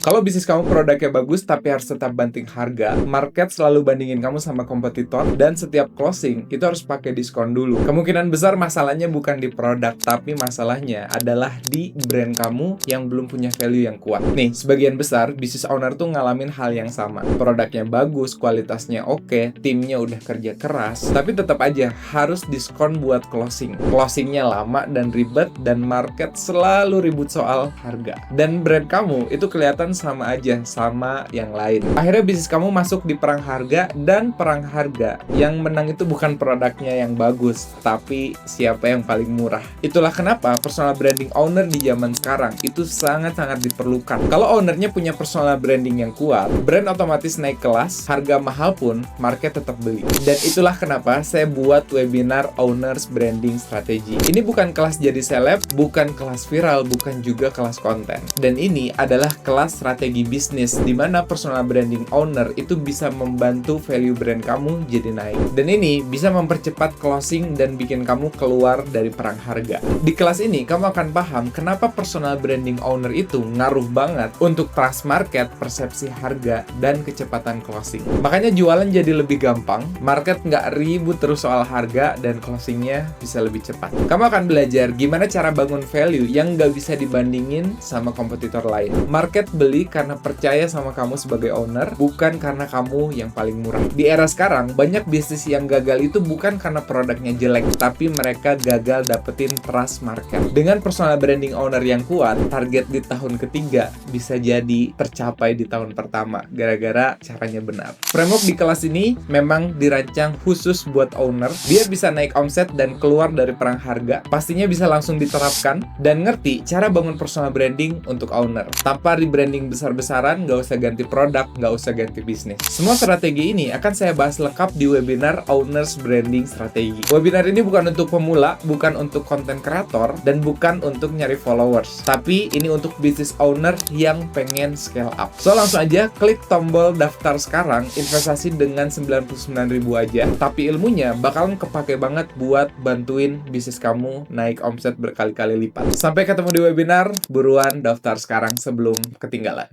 Kalau bisnis kamu produknya bagus tapi harus tetap banting harga, market selalu bandingin kamu sama kompetitor, dan setiap closing itu harus pakai diskon dulu. Kemungkinan besar masalahnya bukan di produk, tapi masalahnya adalah di brand kamu yang belum punya value yang kuat. Nih, sebagian besar business owner tuh ngalamin hal yang sama. Produknya bagus, kualitasnya oke, timnya udah kerja keras, tapi tetap aja harus diskon buat closing. Closingnya lama dan ribet, dan market selalu ribut soal harga. Dan brand kamu itu kelihatan sama aja sama yang lain. Akhirnya bisnis kamu masuk di perang harga, dan perang harga yang menang itu bukan produknya yang bagus, tapi siapa yang paling murah. Itulah kenapa personal branding owner di zaman sekarang itu sangat-sangat diperlukan. Kalau ownernya punya personal branding yang kuat, brand otomatis naik kelas, harga mahal pun market tetap beli. Dan itulah kenapa saya buat webinar Owners Branding Strategy. Ini bukan kelas jadi seleb, bukan kelas viral, bukan juga kelas konten. Dan ini adalah kelas strategi bisnis, di mana personal branding owner itu bisa membantu value brand kamu jadi naik. Dan ini bisa mempercepat closing dan bikin kamu keluar dari perang harga. Di kelas ini, kamu akan paham kenapa personal branding owner itu ngaruh banget untuk trust market, persepsi harga, dan kecepatan closing. Makanya jualan jadi lebih gampang, market nggak ribut terus soal harga, dan closingnya bisa lebih cepat. Kamu akan belajar gimana cara bangun value yang nggak bisa dibandingin sama kompetitor lain. Market beli karena percaya sama kamu sebagai owner, bukan karena kamu yang paling murah. Di era sekarang, banyak bisnis yang gagal itu bukan karena produknya jelek, tapi mereka gagal dapetin trust market. Dengan personal branding owner yang kuat, target di tahun ketiga bisa jadi tercapai di tahun pertama, gara-gara caranya benar. Framework di kelas ini memang dirancang khusus buat owner, biar bisa naik omset dan keluar dari perang harga. Pastinya bisa langsung diterapkan, dan ngerti cara bangun personal branding untuk owner. Tanpa rebranding besar-besaran, nggak usah ganti produk, nggak usah ganti bisnis. Semua strategi ini akan saya bahas lengkap di webinar Owners Branding Strategy. Webinar ini bukan untuk pemula, bukan untuk konten kreator, dan bukan untuk nyari followers. Tapi ini untuk business owner yang pengen scale up. So langsung aja klik tombol daftar sekarang, investasi dengan 99.000 aja. Tapi ilmunya bakalan kepake banget buat bantuin bisnis kamu naik omset berkali-kali lipat. Sampai ketemu di webinar, buruan daftar sekarang sebelum ketinggalan.